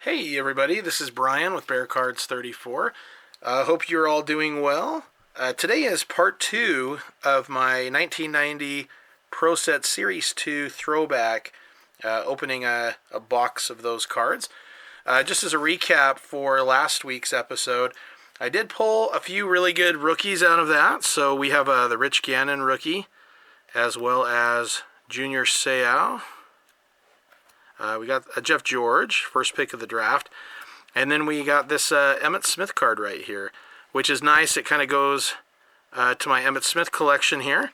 Hey everybody, this is Brian with Bear Cards 34. Hope you're all doing well. Today is part 2 of my 1990 Pro Set Series 2 Throwback, opening a box of those cards. Just as a recap for last week's episode, I did pull a few really good rookies out of that. So we have the Rich Gannon rookie, as well as Junior Seau. We got a Jeff George, first pick of the draft. And then we got this Emmitt Smith card right here, which is nice. It kind of goes to my Emmitt Smith collection here.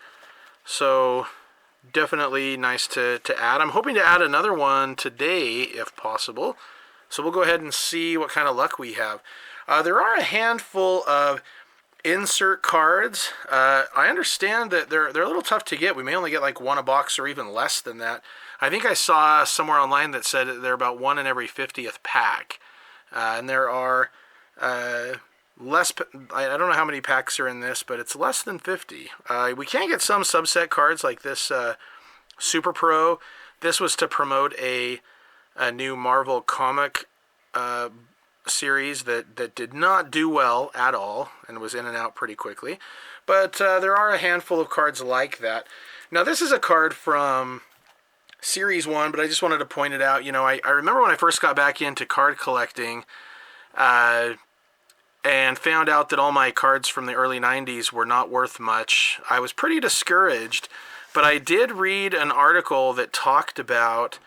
So definitely nice to add. I'm hoping to add another one today if possible. So we'll go ahead and see what kind of luck we have. There are a handful of insert cards. I understand that they're a little tough to get. We may only get like one a box or even less than that. I think I saw somewhere online that said they're about 1 in every 50th pack. And there are less, I don't know how many packs are in this, but it's less than 50. We can get some subset cards like this Super Pro. This was to promote a new Marvel comic series that did not do well at all and was in and out pretty quickly. But there are a handful of cards like that. Now this is a card from Series 1, but I just wanted to point it out. You know, I remember when I first got back into card collecting and found out that all my cards from the early 90s were not worth much. I was pretty discouraged, but I did read an article that talked about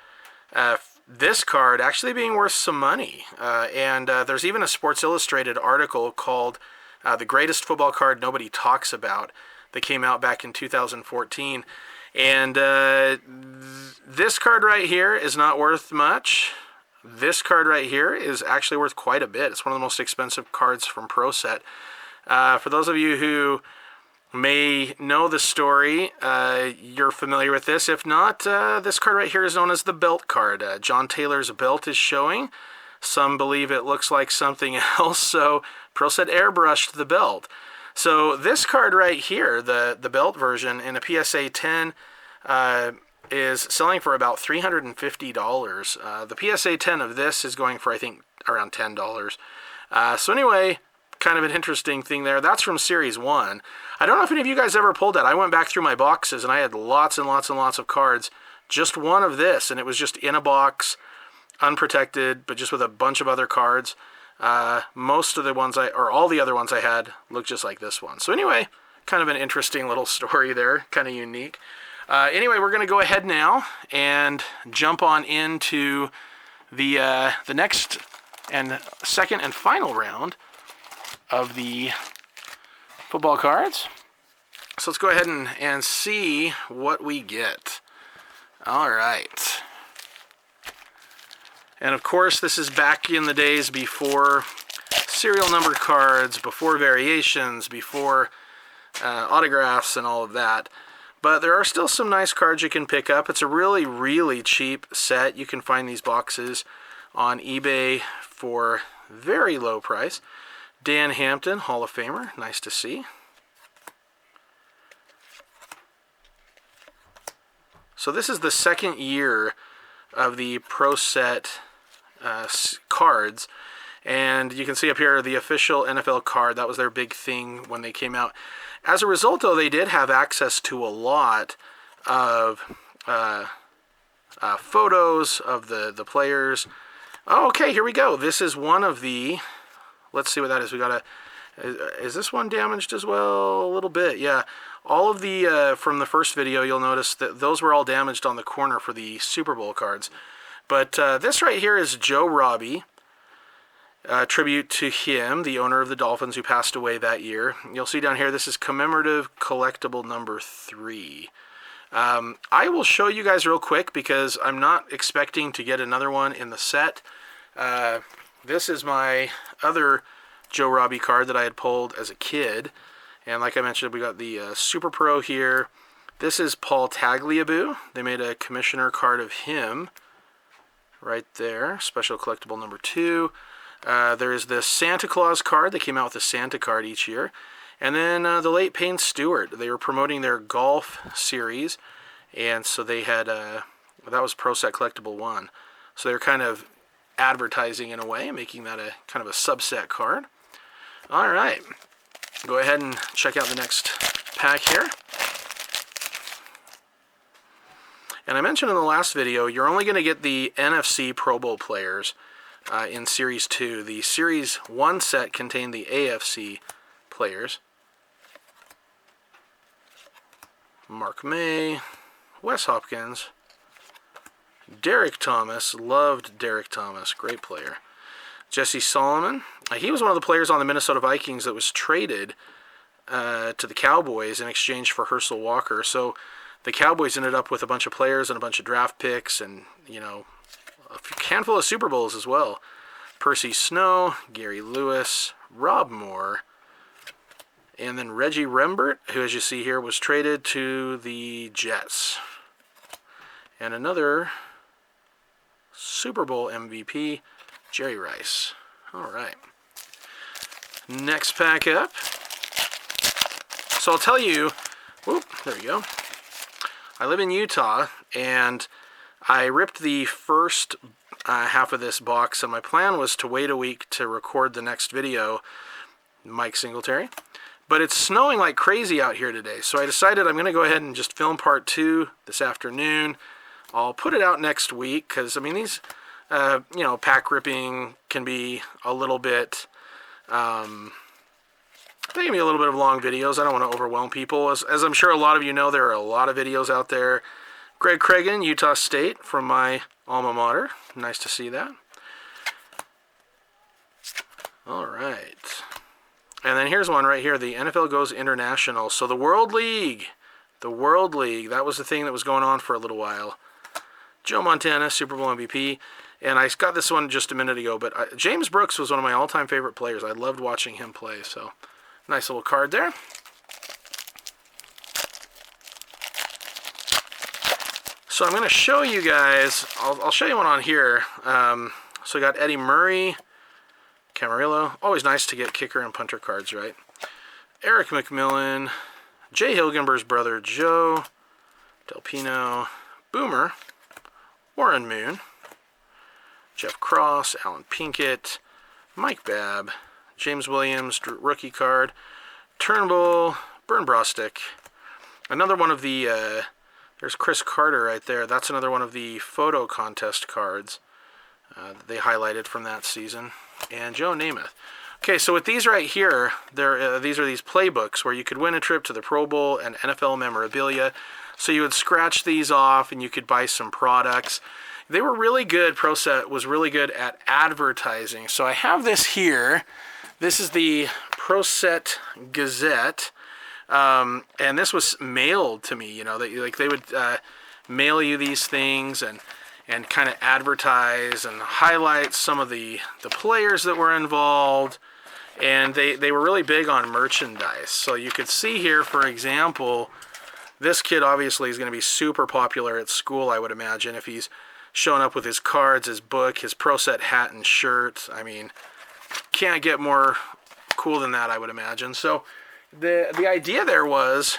this card actually being worth some money. And there's even a Sports Illustrated article called The Greatest Football Card Nobody Talks About that came out back in 2014. And this card right here is not worth much. This card right here is actually worth quite a bit. It's one of the most expensive cards from Pro Set. For those of you who may know the story, you're familiar with this. If not, this card right here is known as the belt card. John Taylor's belt is showing. Some believe it looks like something else, so Pro Set airbrushed the belt. So this card right here, the belt version in a PSA 10, is selling for about $350. The PSA 10 of this is going for, I think, around $10. So anyway, kind of an interesting thing there. That's from Series 1. I don't know if any of you guys ever pulled that. I went back through my boxes, and I had lots and lots and lots of cards. Just one of this, and it was just in a box, unprotected, but just with a bunch of other cards. Most of the ones or all the other ones I had look just like this one. So anyway, kind of an interesting little story there, kind of unique. Anyway, we're going to go ahead now and jump on into the next and second and final round of the football cards. So let's go ahead and see what we get. All right. And of course, this is back in the days before serial number cards, before variations, before autographs and all of that. But there are still some nice cards you can pick up. It's a really, really cheap set. You can find these boxes on eBay for very low price. Dan Hampton, Hall of Famer. Nice to see. So this is the second year of the Pro Set cards, and you can see up here the official NFL card. That was their big thing when they came out. As a result, though, they did have access to a lot of photos of the players. Oh, okay, here we go. This is one of the, let's see what that is. We got is this one damaged as well? A little bit, yeah. All of the, from the first video, you'll notice that those were all damaged on the corner for the Super Bowl cards. But this right here is Joe Robbie. Tribute to him, the owner of the Dolphins who passed away that year. You'll see down here, this is commemorative collectible number 3. I will show you guys real quick because I'm not expecting to get another one in the set. This is my other Joe Robbie card that I had pulled as a kid. And like I mentioned, we got the Super Pro here. This is Paul Tagliabue. They made a commissioner card of him right there. Special collectible number 2. There is the Santa Claus card. They came out with a Santa card each year. And then the late Payne Stewart. They were promoting their golf series. And so they had, that was Pro Set Collectible 1. So they were kind of advertising in a way, making that a kind of a subset card. All right, go ahead and check out the next pack here. And I mentioned in the last video, you're only going to get the NFC Pro Bowl players in Series 2. The Series 1 set contained the AFC players. Mark May, Wes Hopkins, Derek Thomas, loved Derek Thomas, great player. Jesse Solomon, he was one of the players on the Minnesota Vikings that was traded to the Cowboys in exchange for Herschel Walker. So the Cowboys ended up with a bunch of players and a bunch of draft picks and, you know, a handful of Super Bowls as well. Percy Snow, Gary Lewis, Rob Moore, and then Reggie Rembert, who, as you see here, was traded to the Jets. And another Super Bowl MVP, Jerry Rice. All right. Next pack up. So I'll tell you, whoop, there we go. I live in Utah, and I ripped the first half of this box, and my plan was to wait a week to record the next video, Mike Singletary. But it's snowing like crazy out here today, so I decided I'm going to go ahead and just film part 2 this afternoon. I'll put it out next week, because, I mean, these, you know, pack ripping can be a little bit, they can be a little bit of long videos. I don't want to overwhelm people. As I'm sure a lot of you know, there are a lot of videos out there. Greg Cragen, Utah State, from my alma mater. Nice to see that. All right. And then here's one right here. The NFL Goes International. So the World League. The World League. That was the thing that was going on for a little while. Joe Montana, Super Bowl MVP. And I got this one just a minute ago, but James Brooks was one of my all-time favorite players. I loved watching him play, so nice little card there. So I'm going to show you guys, I'll show you one on here. So we got Eddie Murray, Camarillo. Always nice to get kicker and punter cards, right? Eric McMillan, Jay Hilgenberg's brother Joe, Del Pino, Boomer, Warren Moon, Jeff Cross, Alan Pinkett, Mike Babb, James Williams, rookie card, Turnbull, Bern Brostick. Another one of the, there's Chris Carter right there. That's another one of the photo contest cards that they highlighted from that season. And Joe Namath. Okay, so with these right here, these are these playbooks where you could win a trip to the Pro Bowl and NFL memorabilia. So you would scratch these off and you could buy some products. They were really good. Pro Set was really good at advertising. So I have this here. This is the Pro Set Gazette. And this was mailed to me, you know, they would mail you these things and kind of advertise and highlight some of the players that were involved. And they were really big on merchandise. So you could see here, for example, this kid obviously is going to be super popular at school, I would imagine, if he's showing up with his cards, his book, his Pro Set hat and shirt. I mean, can't get more cool than that, I would imagine. So the idea there was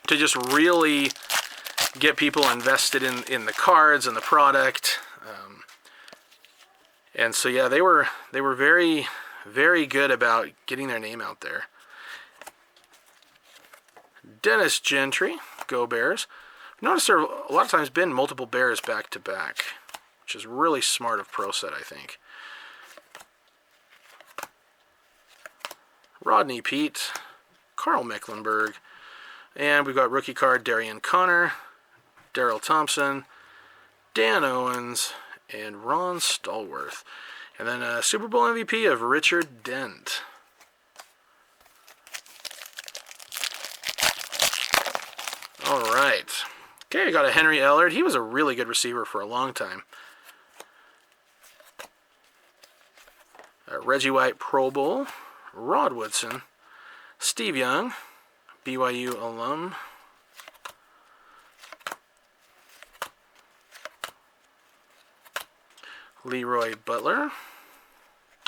to just really get people invested in the cards and the product. And so yeah, they were very, very good about getting their name out there. Dennis Gentry, go Bears. Notice there have a lot of times been multiple Bears back to back, which is really smart of Pro Set, I think. Rodney Peete, Carl Mecklenburg, and we've got rookie card Darian Connor, Darrell Thompson, Dan Owens, and Ron Stallworth. And then a Super Bowl MVP of Richard Dent. All right. Okay, I got a Henry Ellard. He was a really good receiver for a long time. Reggie White Pro Bowl, Rod Woodson, Steve Young, BYU alum, Leroy Butler.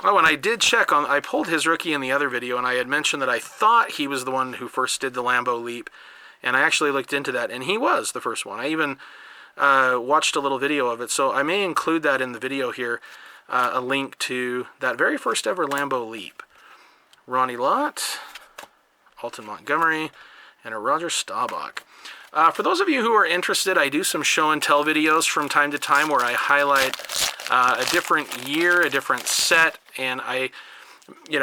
Oh, and I did check on, I pulled his rookie in the other video, and I had mentioned that I thought he was the one who first did the Lambeau Leap, and I actually looked into that, and he was the first one. I even watched a little video of it, so I may include that in the video here. a link to that very first ever Lambeau Leap. Ronnie Lott, Alton Montgomery, and a Roger Staubach. For those of you who are interested, I do some show and tell videos from time to time where I highlight a different year, a different set, and I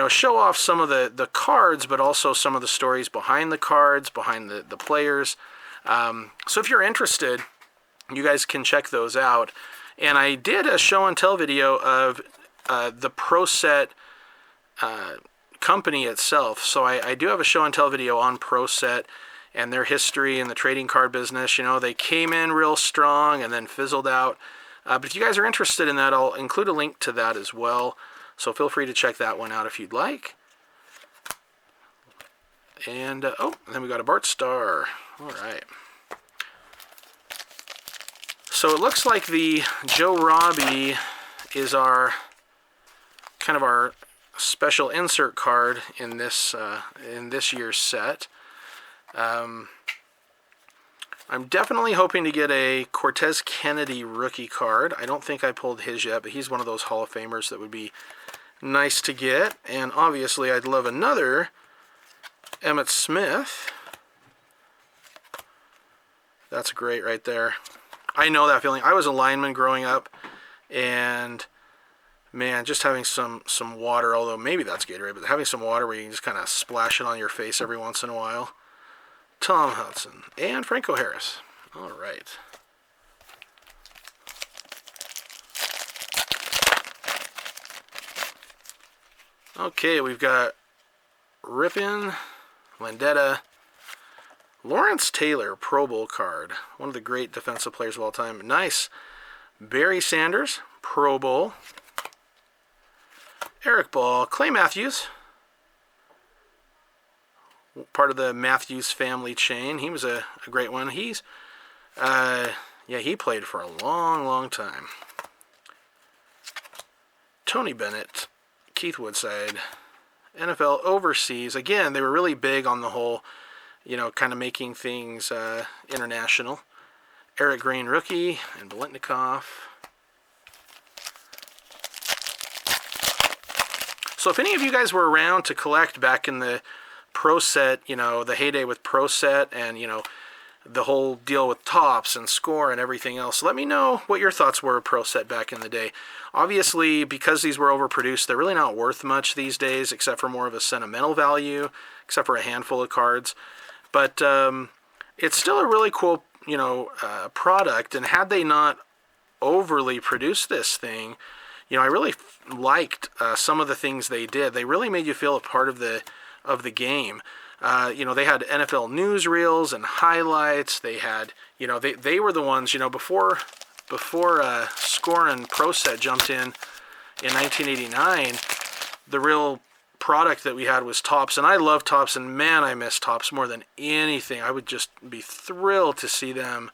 show off some of the cards, but also some of the stories behind the cards, behind the players. So if you're interested, you guys can check those out. And I did a show and tell video of the Pro Set company itself. So I do have a show and tell video on Pro Set and their history in the trading card business. They came in real strong and then fizzled out. But if you guys are interested in that, I'll include a link to that as well. So feel free to check that one out if you'd like. And, and then we got a Bart Starr. All right. So it looks like the Joe Robbie is our special insert card in this year's set. I'm definitely hoping to get a Cortez Kennedy rookie card. I don't think I pulled his yet, but he's one of those Hall of Famers that would be nice to get. And obviously I'd love another Emmitt Smith. That's great right there. I know that feeling. I was a lineman growing up, and man, just having some water, although maybe that's Gatorade, but having some water where you can just kind of splash it on your face every once in a while. Tom Hudson and Franco Harris. All right. Okay, we've got Rippin, Landetta, Lawrence Taylor, Pro Bowl card. One of the great defensive players of all time. Nice. Barry Sanders, Pro Bowl. Eric Ball, Clay Matthews. Part of the Matthews family chain. He was a great one. He's, he played for a long, long time. Tony Bennett, Keith Woodside, NFL Overseas. Again, they were really big on the whole, kind of making things international. Eric Green, rookie, and Bolitnikoff. So if any of you guys were around to collect back in the Pro Set, the heyday with Pro Set and, the whole deal with Topps and Score and everything else, let me know what your thoughts were of Pro Set back in the day. Obviously, because these were overproduced, they're really not worth much these days, except for more of a sentimental value, except for a handful of cards. But it's still a really cool, product. And had they not overly produced this thing, I really liked some of the things they did. They really made you feel a part of the game. They had NFL newsreels and highlights. They had, they were the ones, before Score and Pro Set jumped in 1989, the real product that we had was Topps, and I love Topps, and man, I miss Topps more than anything. I would just be thrilled to see them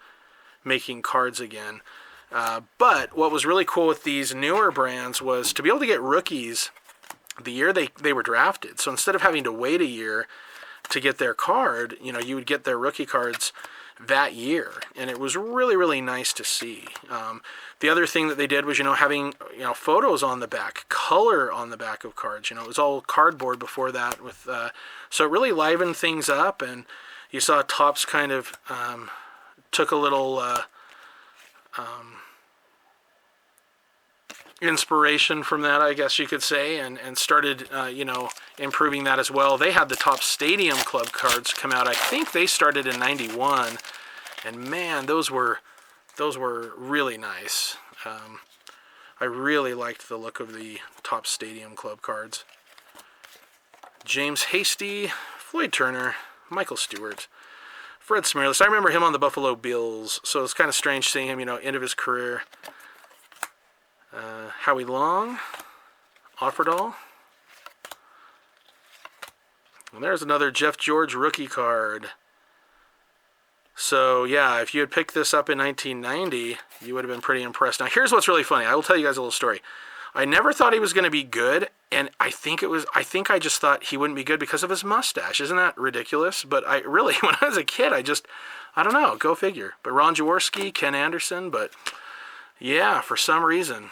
making cards again. But what was really cool with these newer brands was to be able to get rookies the year they were drafted. So instead of having to wait a year to get their card, you would get their rookie cards that year, and it was really, really nice to see. The other thing that they did was, having, photos on the back, color on the back of cards. It was all cardboard before that, with so it really livened things up, and you saw Topps kind of took a little inspiration from that, I guess you could say, and started, improving that as well. They had the Topps Stadium Club cards come out. I think they started in '91, and man, those were really nice. I really liked the look of the Topps Stadium Club cards. James Hasty, Floyd Turner, Michael Stewart, Fred Smirlis. I remember him on the Buffalo Bills, so it's kind of strange seeing him, end of his career. Howie Long, Offerdahl. And there's another Jeff George rookie card. So, yeah, if you had picked this up in 1990, you would have been pretty impressed. Now, here's what's really funny. I will tell you guys a little story. I never thought he was going to be good, and I think I just thought he wouldn't be good because of his mustache. Isn't that ridiculous? But I really, when I was a kid, I don't know, go figure. But Ron Jaworski, Ken Anderson, but yeah, for some reason,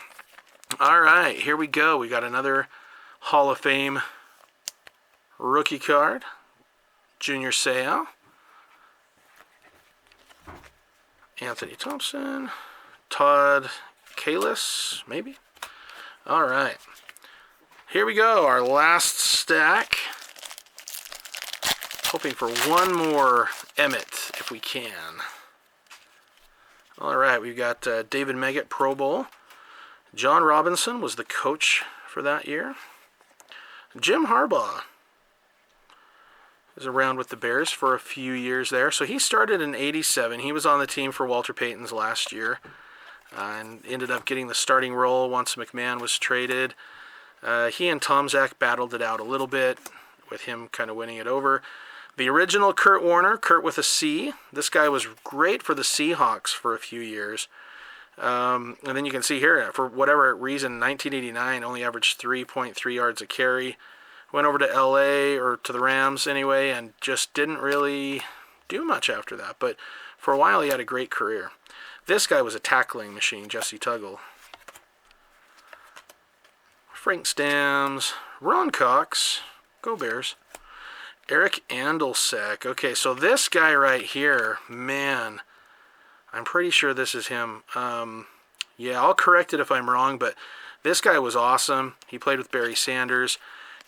All right, here we go. We got another Hall of Fame rookie card. Junior Seau. Anthony Thompson. Todd Kalis, maybe? All right. Here we go, our last stack. Hoping for one more Emmitt, if we can. All right, we've got David Meggett, Pro Bowl. John Robinson was the coach for that year. Jim Harbaugh was around with the Bears for a few years there. So he started in '87. He was on the team for Walter Payton's last year and ended up getting the starting role once McMahon was traded. He and Tom Zach battled it out a little bit, with him kind of winning it over. The original Kurt Warner, Kurt with a C. This guy was great for the Seahawks for a few years. And then you can see here, for whatever reason, 1989 only averaged 3.3 yards a carry. Went over to LA, or to the Rams anyway, and just didn't really do much after that. But for a while, he had a great career. This guy was a tackling machine, Jesse Tuggle. Frank Stams, Ron Cox, go Bears. Eric Andelsek. Okay, so this guy right here, man, I'm pretty sure this is him. Yeah, I'll correct it if I'm wrong, but this guy was awesome. He played with Barry Sanders,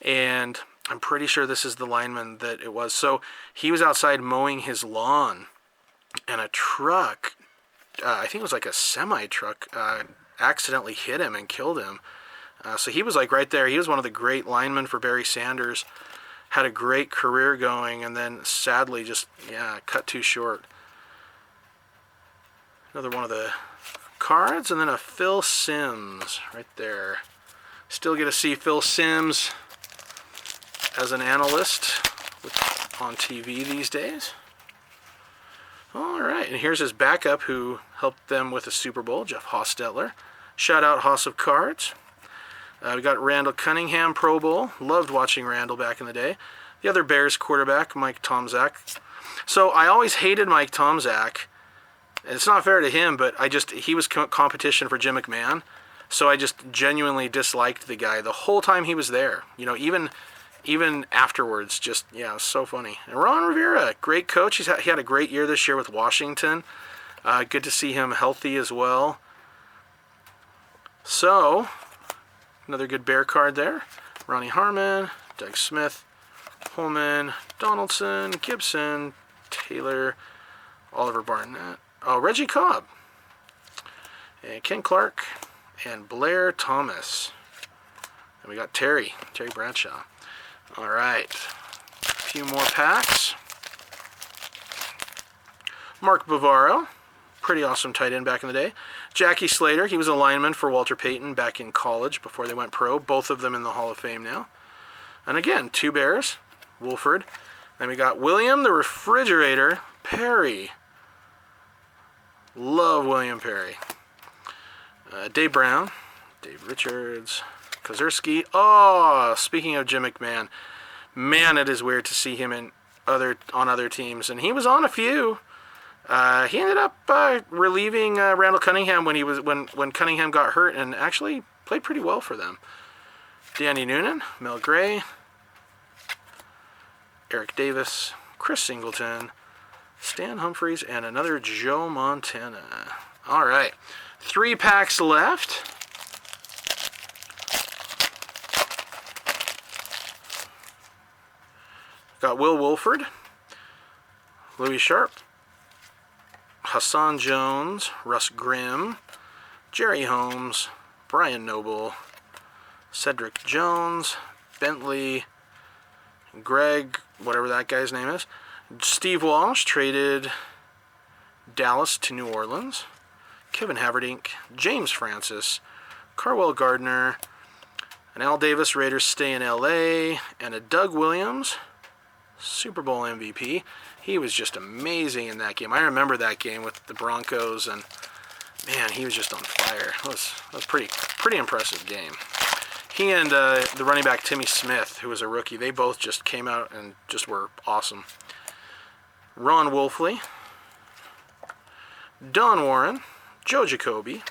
and I'm pretty sure this is the lineman that it was. So he was outside mowing his lawn, and a truck, I think it was like a semi-truck, accidentally hit him and killed him. So he was like right there. He was one of the great linemen for Barry Sanders. Had a great career going, and then sadly just, cut too short. Another one of the cards, and then a Phil Simms right there. Still get to see Phil Simms as an analyst on TV these days. All right, and here's his backup who helped them with the Super Bowl, Jeff Hostetler. Shout out Hoss of Cards. We got Randall Cunningham, Pro Bowl. Loved watching Randall back in the day. The other Bears quarterback, Mike Tomczak. So I always hated Mike Tomczak. It's not fair to him, but he was competition for Jim McMahon. So I just genuinely disliked the guy the whole time he was there. You know, even afterwards, just, it was so funny. And Ron Rivera, great coach. He had a great year this year with Washington. Good to see him healthy as well. So, another good Bear card there. Ronnie Harmon, Doug Smith, Holman, Donaldson, Gibson, Taylor, Oliver Barnett. Oh, Reggie Cobb. And Ken Clark and Blair Thomas. And we got Terry Bradshaw. All right. A few more packs. Mark Bavaro. Pretty awesome tight end back in the day. Jackie Slater, he was a lineman for Walter Payton back in college before they went pro. Both of them in the Hall of Fame now. And again, two Bears, Wolford. Then we got William the Refrigerator Perry. Love William Perry. Dave Brown, Dave Richards, Kozerski. Oh, speaking of Jim McMahon, man, it is weird to see him on other teams, and he was on a few. He ended up relieving Randall Cunningham when Cunningham got hurt, and actually played pretty well for them. Danny Noonan, Mel Gray, Eric Davis, Chris Singleton, Stan Humphries, and another Joe Montana. All right, 3 packs left. Got Will Wolford, Louis Sharp, Hassan Jones, Russ Grimm, Jerry Holmes, Brian Noble, Cedric Jones, Bentley, Greg, whatever that guy's name is. Steve Walsh traded Dallas to New Orleans. Kevin Haverdink, James Francis, Carwell Gardner, an Al Davis Raiders stay in LA, and a Doug Williams, Super Bowl MVP. He was just amazing in that game. I remember that game with the Broncos, and man, he was just on fire. It was pretty impressive game. He and the running back Timmy Smith, who was a rookie, they both just came out and just were awesome. Ron Wolfley, Don Warren, Joe Jacoby,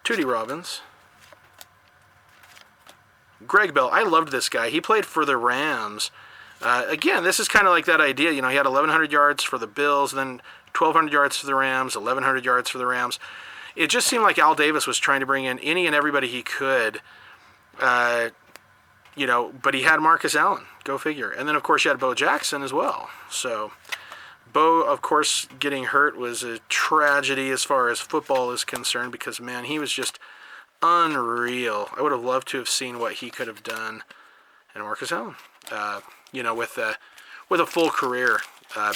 Tootie Robbins, Greg Bell. I loved this guy. He played for the Rams. Again, this is kind of like that idea. You know, he had 1,100 yards for the Bills, then 1,200 yards for the Rams, 1,100 yards for the Rams. It just seemed like Al Davis was trying to bring in any and everybody he could. You know, but he had Marcus Allen. Go figure. And then, of course, you had Bo Jackson as well. So Bo, of course, getting hurt was a tragedy as far as football is concerned because, man, he was just unreal. I would have loved to have seen what he could have done. And Marcus Allen, you know, with a full career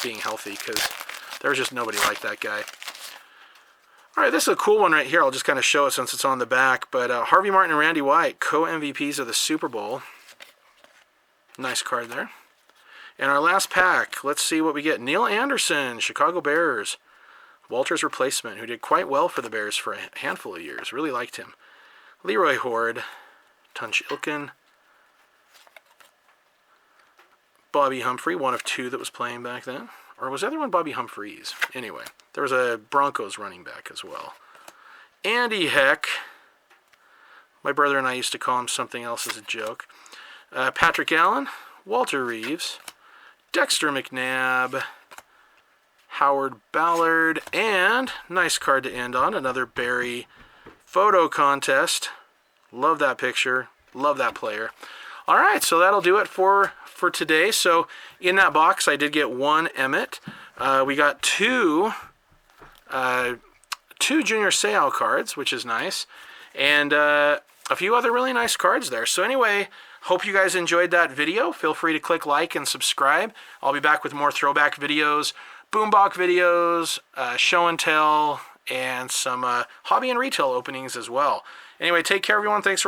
being healthy, because there was just nobody like that guy. All right, this is a cool one right here. I'll just kind of show it since it's on the back. But Harvey Martin and Randy White, co-MVPs of the Super Bowl. Nice card there. And our last pack, let's see what we get. Neil Anderson, Chicago Bears. Walter's replacement, who did quite well for the Bears for a handful of years. Really liked him. Leroy Horde, Tunch Ilkin. Bobby Humphrey, one of two that was playing back then. Or was the other one Bobby Humphreys? Anyway, there was a Broncos running back as well. Andy Heck. My brother and I used to call him something else as a joke. Patrick Allen, Walter Reeves, Dexter McNabb, Howard Ballard, and nice card to end on, another Barry photo contest. Love that picture. Love that player. All right, so that'll do it for today. So in that box, I did get one Emmitt. We got two Junior Seau cards, which is nice, and a few other really nice cards there. So anyway, hope you guys enjoyed that video. Feel free to click like and subscribe. I'll be back with more throwback videos, boombox videos, show and tell, and some hobby and retail openings as well. Anyway, take care, everyone. Thanks for